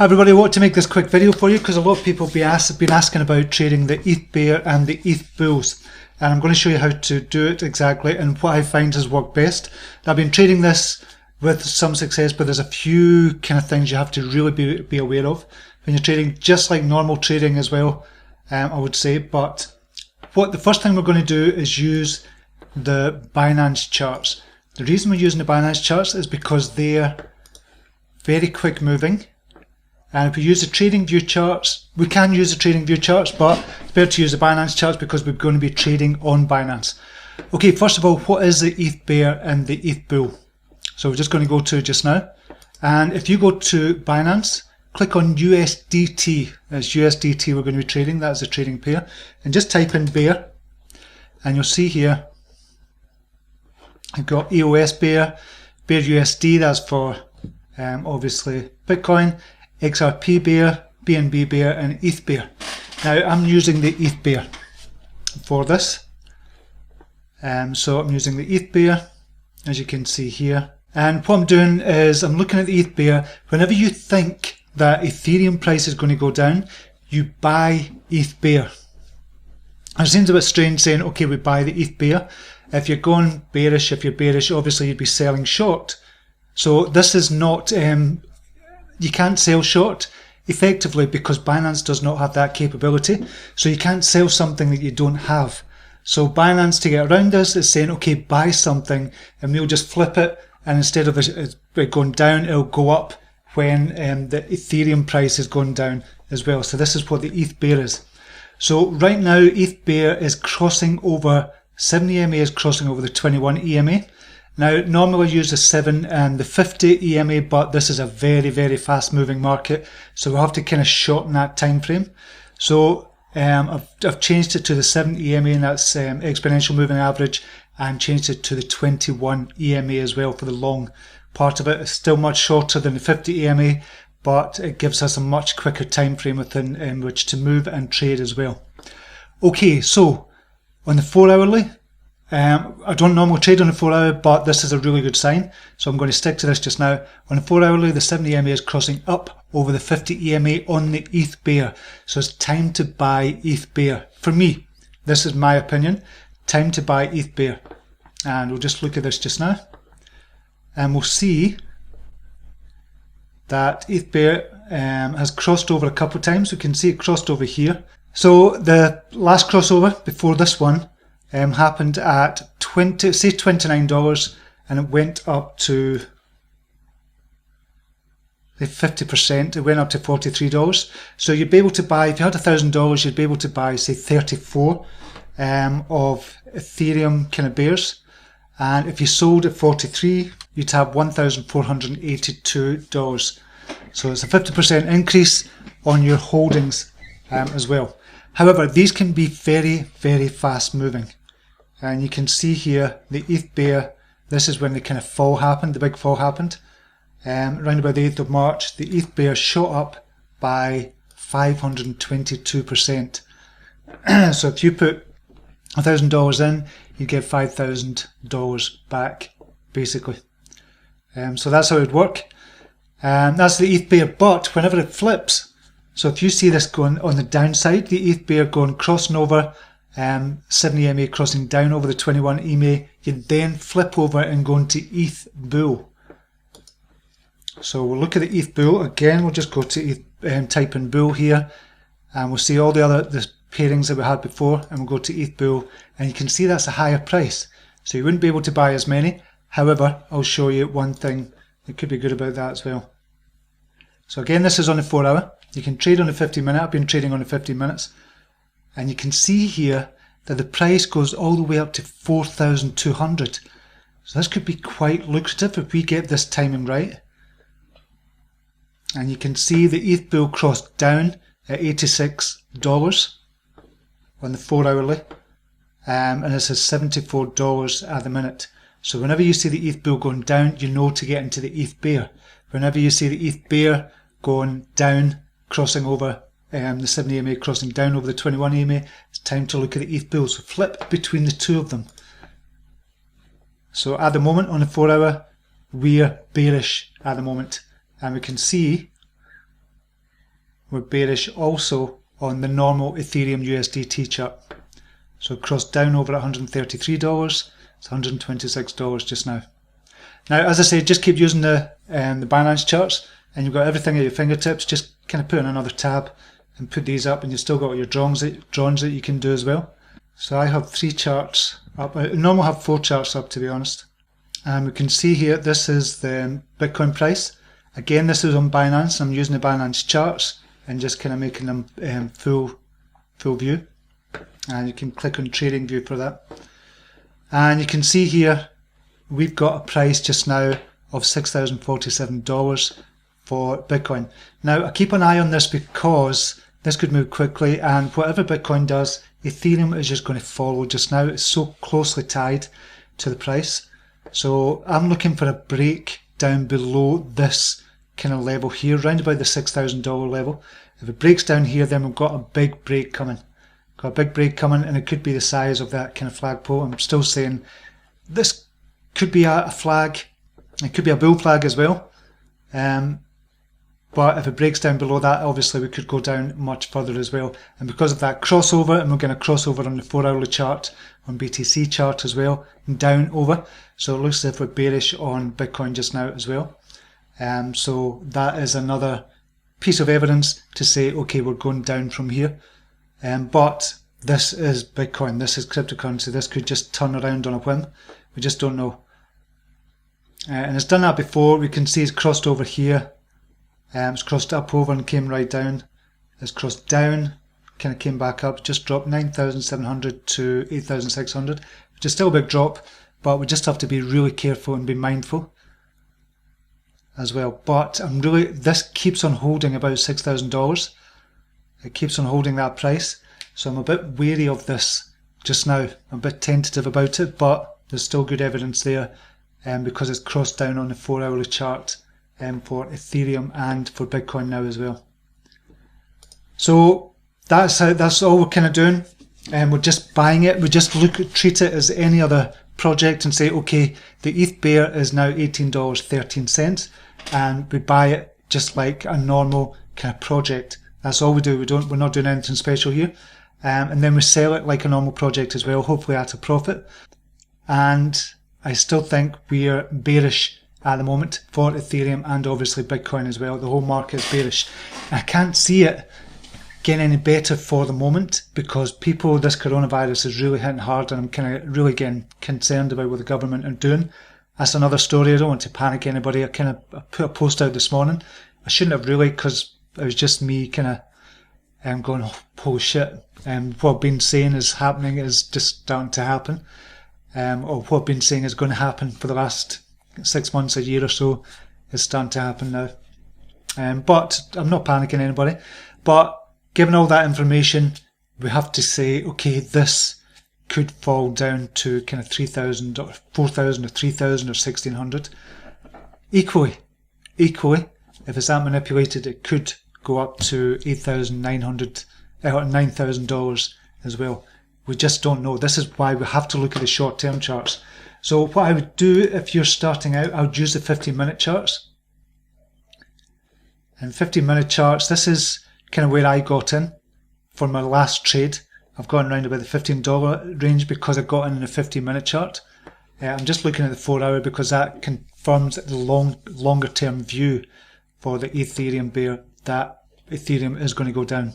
Hi everybody, I want to make this quick video for you because a lot of people have been asking about trading the ETHBEAR and the ETHBULLs, and I'm going to show you how to do it exactly and what I find has worked best. I've been trading this with some success, but there's a few kind of things you have to really be aware of when you're trading, just like normal trading as well, I would say. But the first thing we're going to do is use the Binance charts. The reason we're using the Binance charts is because they're very quick moving. And if we use the trading view charts, we can use the trading view charts, but it's better to use the Binance charts because we're going to be trading on Binance. Okay, first of all, what is the ETHBEAR and the ETHBULL? So we're just going to go to just now. And if you go to Binance, click on USDT. That's USDT we're going to be trading. That's the trading pair. And just type in bear. And you'll see here, you've got EOS bear, bear USD, that's for obviously Bitcoin, XRP bear, BNB bear, and ETHBEAR. Now I'm using the ETHBEAR for this. So I'm using the ETHBEAR, as you can see here. And what I'm doing is I'm looking at the ETHBEAR. Whenever you think that Ethereum price is going to go down, you buy ETHBEAR. It seems a bit strange saying, okay, we buy the ETHBEAR. If you're going bearish, obviously you'd be selling short. So this is not, you can't sell short effectively because Binance does not have that capability. So you can't sell something that you don't have. So Binance, to get around this, is saying, okay, buy something and we'll just flip it. And instead of it going down, it'll go up when the Ethereum price is going down as well. So this is what the ETHBEAR is. So right now, ETHBEAR is crossing over, 7 EMA is crossing over the 21 EMA. Now, normally I use the 7 and the 50 EMA, but this is a very fast moving market. So we'll have to kind of shorten that time frame. So I've changed it to the 7 EMA, and that's exponential moving average, and changed it to the 21 EMA as well for the long part of it. It's still much shorter than the 50 EMA, but it gives us a much quicker time frame within which to move and trade as well. Okay, so on the 4 hourly, I don't normally trade on the 4 hour, but this is a really good sign. So I'm going to stick to this just now. On the 4 hourly, the 7 EMA is crossing up over the 50 EMA on the ETHBEAR. So it's time to buy ETHBEAR. For me, this is my opinion. Time to buy ETHBEAR. And we'll just look at this just now. And we'll see that ETHBEAR has crossed over a couple of times. We can see it crossed over here. So the last crossover before this one happened at $29, and it went up to 50%. It went up to $43. So you'd be able to buy, if you had $1,000, you'd be able to buy, say, 34 of Ethereum kind of bears. And if you sold at 43, you'd have $1,482. So it's a 50% increase on your holdings as well. However, these can be very fast moving. And you can see here the ETHBEAR, this is when the kind of fall happened, the big fall happened. Around about the 8th of March, the ETHBEAR shot up by 522%. So if you put $1,000 in, you get $5,000 back, basically. So that's how it would work. That's the ETHBEAR, but whenever it flips, so if you see this going on the downside, the ETHBEAR going crossing over 7 EMA, crossing down over the 21 EMA, you then flip over and go into ETHBULL. So we'll look at the ETHBULL again. We'll just go to type in bull here, and we'll see all the pairings that we had before, and we'll go to ETHBULL, and you can see that's a higher price. So you wouldn't be able to buy as many. However, I'll show you one thing that could be good about that as well. So again, this is on the 4 hour. You can trade on the 15 minute. I've been trading on the 15 minutes. And you can see here that the price goes all the way up to 4,200. So this could be quite lucrative if we get this timing right. And you can see the ETHBULL crossed down at $86 on the 4 hourly. And this is $74 at the minute. So whenever you see the ETHBULL going down, you know to get into the ETHBEAR. Whenever you see the ETHBEAR going down, crossing over the 7 EMA, crossing down over the 21 EMA, it's time to look at the ETHBULL. So flip between the two of them. So at the moment on the 4 hour, we're bearish at the moment. And we can see we're bearish also on the normal Ethereum USDT chart. So it crossed down over at $133. It's $126 just now. Now, as I say, just keep using the Binance charts, and you've got everything at your fingertips. Just kind of put in another tab and put these up, and you've still got your drawings that you can do as well. So I have 3 charts up. I normally have 4 charts up, to be honest. And we can see here, this is the Bitcoin price. Again, this is on Binance. I'm using the Binance charts and just kind of making them full view. And you can click on Trading View for that. And you can see here, we've got a price just now of $6,047 for Bitcoin. Now, I keep an eye on this because this could move quickly, and whatever Bitcoin does, Ethereum is just going to follow just now. It's so closely tied to the price. So I'm looking for a break down below this kind of level here, around about the $6,000 level. If it breaks down here, then we've got a big break coming. Got a big break coming, and it could be the size of that kind of flagpole. I'm still saying this could be a flag. It could be a bull flag as well. But if it breaks down below that, obviously we could go down much further as well. And because of that crossover, and we're going to cross over on the 4-hourly chart, on BTC chart as well, and down over. So it looks as if we're bearish on Bitcoin just now as well. So that is another piece of evidence to say, okay, we're going down from here. But this is Bitcoin, this is cryptocurrency. This could just turn around on a whim. We just don't know. And it's done that before. We can see it's crossed over here. It's crossed up over and came right down. It's crossed down, kind of came back up, just dropped 9,700 to 8,600, which is still a big drop, but we just have to be really careful and be mindful as well. But this keeps on holding about $6,000. It keeps on holding that price. So I'm a bit wary of this just now. I'm a bit tentative about it, but there's still good evidence there because it's crossed down on the 4-hourly chart for Ethereum and for Bitcoin now as well. So that's all we're kind of doing. We're just buying it. We just treat it as any other project and say, okay, the ETHBEAR is now $18.13, and we buy it just like a normal kind of project. That's all we do. We're not doing anything special here. And then we sell it like a normal project as well, hopefully at a profit. And I still think we're bearish at the moment for Ethereum and obviously Bitcoin as well. The whole market is bearish. I can't see it getting any better for the moment because this coronavirus is really hitting hard, and I'm kind of really getting concerned about what the government are doing. That's another story. I don't want to panic anybody. I put a post out this morning. I shouldn't have really, because it was just me kind of going, oh shit. What I've been saying is happening, is just starting to happen. Or what I've been saying is going to happen for the last 6 months, a year or so, is starting to happen now. But I'm not panicking anybody. But given all that information, we have to say, okay, this could fall down to kind of 3,000 or 4,000 or 3,000 or 1,600. Equally, if it's that manipulated, it could go up to $8,900 or $9,000 as well. We just don't know. This is why we have to look at the short-term charts. So what I would do if you're starting out, I would use the 15-minute charts. And 15-minute charts, this is kind of where I got in for my last trade. I've gotten around about the $15 range because I got in the 15-minute chart. I'm just looking at the 4-hour because that confirms the longer term view for the Ethereum bear that Ethereum is going to go down.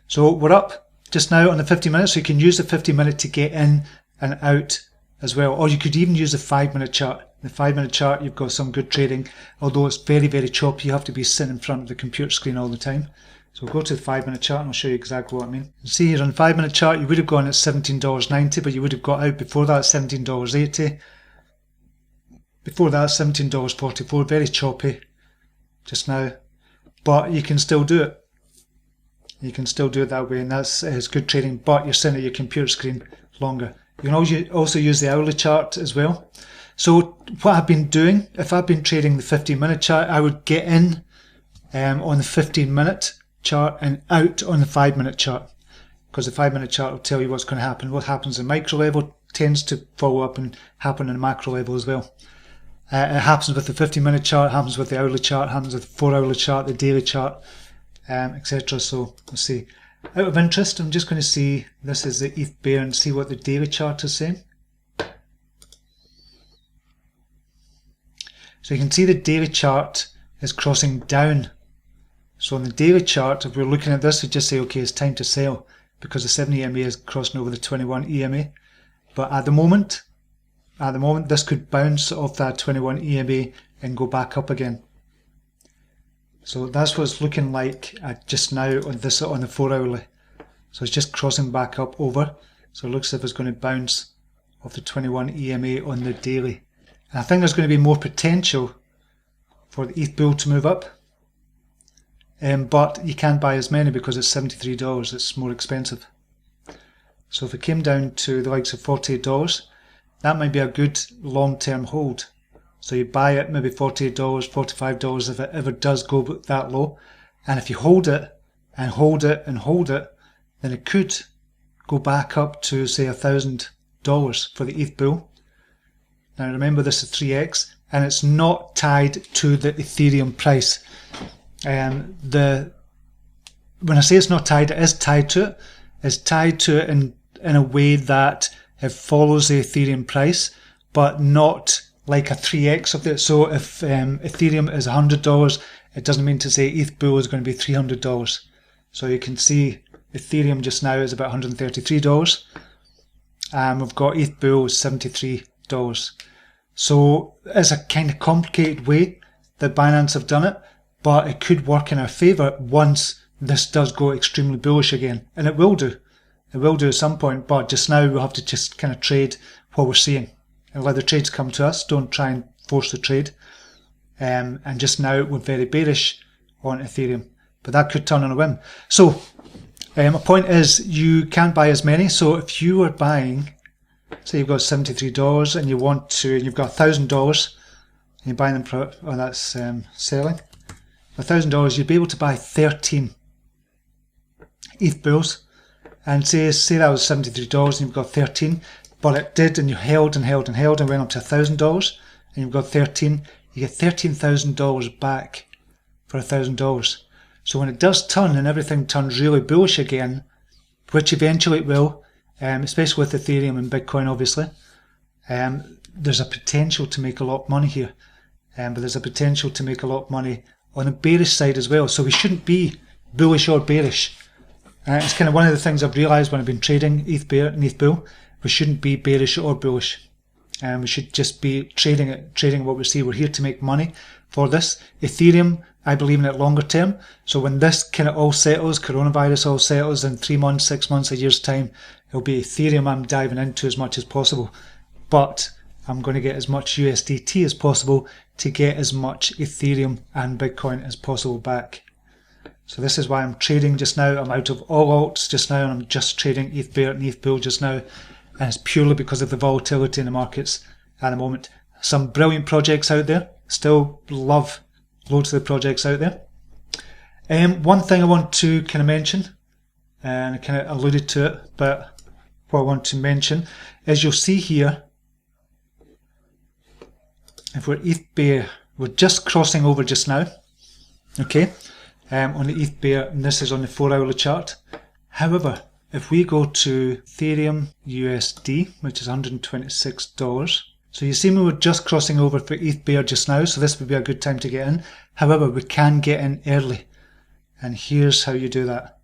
So we're up just now on the 50 minutes, so you can use the 50-minute to get in and out as well. Or you could even use the 5-minute chart. The 5-minute chart, you've got some good trading, although it's very, very choppy. You have to be sitting in front of the computer screen all the time. So we'll go to the 5-minute chart and I'll show you exactly what I mean. You see here on the 5-minute chart, you would have gone at $17.90, but you would have got out before that at $17.80. Before that, $17.44, very choppy just now. But you can still do it. You can still do it that way, and that's good trading, but you're sitting at your computer screen longer. You can also use the hourly chart as well. So what I've been doing, if I've been trading the 15-minute chart, I would get in on the 15-minute chart and out on the 5-minute chart, because the 5-minute chart will tell you what's going to happen. What happens in micro level tends to follow up and happen in macro level as well. It happens with the 15-minute chart, happens with the hourly chart, happens with the 4-hourly chart, the daily chart. etc. So let's see. Out of interest, I'm just going to see, this is the ETHBEAR, and see what the daily chart is saying. So you can see the daily chart is crossing down. So on the daily chart, if we're looking at this, we just say, okay, it's time to sell because the 7 EMA is crossing over the 21 EMA. But at the moment, this could bounce off that 21 EMA and go back up again. So that's what it's looking like just now on the 4 hourly. So it's just crossing back up over. So it looks as if it's going to bounce off the 21 EMA on the daily. And I think there's going to be more potential for the ETHBULL to move up. But you can't buy as many because it's $73. It's more expensive. So if it came down to the likes of $48, that might be a good long-term hold. So you buy it maybe $48, $45 if it ever does go that low. And if you hold it and hold it and hold it, then it could go back up to say $1,000 for the ETHBULL. Now remember, this is 3x and it's not tied to the Ethereum price. When I say it's not tied, it is tied to it. It's tied to it in a way that it follows the Ethereum price, but not like a 3x of it. So if Ethereum is $100, it doesn't mean to say ETHBULL is going to be $300. So you can see Ethereum just now is about $133. We've got ETHBULL $73. So it's a kind of complicated way that Binance have done it, but it could work in our favour once this does go extremely bullish again. And it will do. It will do at some point, but just now we'll have to just kind of trade what we're seeing. And let the trades come to us. Don't try and force the trade. And just now we're very bearish on Ethereum. But that could turn on a whim. So my point is you can't buy as many. So if you are buying, say you've got $73 and you want to, and you've got $1,000, and you're buying them for, oh that's selling. For $1,000 you'd be able to buy 13 ETHBULLs. And say that was $73 and you've got 13, but it did, and you held and held and held and went up to $1,000 and you've got 13, you get $13,000 back for $1,000. So when it does turn and everything turns really bullish again, which eventually it will, especially with Ethereum and Bitcoin obviously, there's a potential to make a lot of money here. But there's a potential to make a lot of money on the bearish side as well. So we shouldn't be bullish or bearish. It's kind of one of the things I've realised when I've been trading ETHBEAR and ETHBULL. We shouldn't be bearish or bullish. We should just be trading what we see. We're here to make money for this. Ethereum, I believe in it longer term. So when this kind of all settles, coronavirus all settles in 3 months, 6 months, a year's time, it'll be Ethereum I'm diving into as much as possible. But I'm going to get as much USDT as possible to get as much Ethereum and Bitcoin as possible back. So this is why I'm trading just now. I'm out of all alts just now and I'm just trading ETHBEAR and ETHBULL just now. And it's purely because of the volatility in the markets at the moment. Some brilliant projects out there. Still love loads of the projects out there. One thing I want to kind of mention, and I kind of alluded to it, but what I want to mention is you'll see here, if we're ETHBEAR, we're just crossing over just now. Okay. On the ETHBEAR, and this is on the 4 hourly chart. However, if we go to Ethereum USD, which is $126, so you see we were just crossing over for ETHBEAR just now, so this would be a good time to get in. However, we can get in early, and here's how you do that.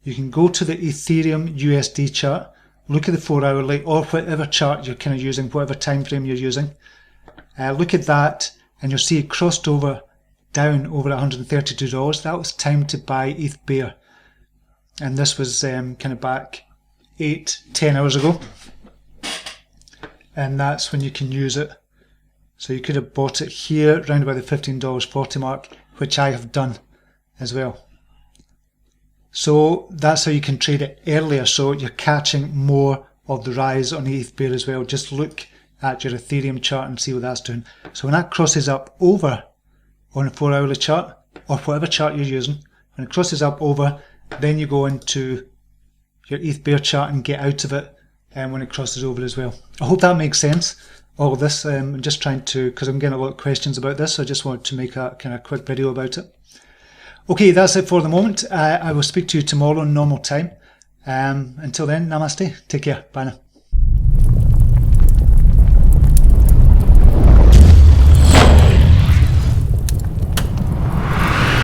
You can go to the Ethereum USD chart, look at the 4 hourly or whatever chart you're kind of using, whatever time frame you're using. Look at that, and you'll see it crossed over down over $132. That was time to buy ETHBEAR, and this was kind of back 8-10 hours ago, and that's when you can use it. So you could have bought it here around about the $15.40 mark, which I have done as well. So that's how you can trade it earlier, so you're catching more of the rise on ETHBEAR as well. Just look at your Ethereum chart and see what that's doing. So when that crosses up over on a 4 hourly chart, or whatever chart you're using, when it crosses up over, then you go into your ETHBEAR chart and get out of it when it crosses over as well. I hope that makes sense, all of this. I'm just trying to, because I'm getting a lot of questions about this, so I just wanted to make a kind of quick video about it. Okay, that's it for the moment. I will speak to you tomorrow in normal time. Until then, namaste. Take care. Bye now.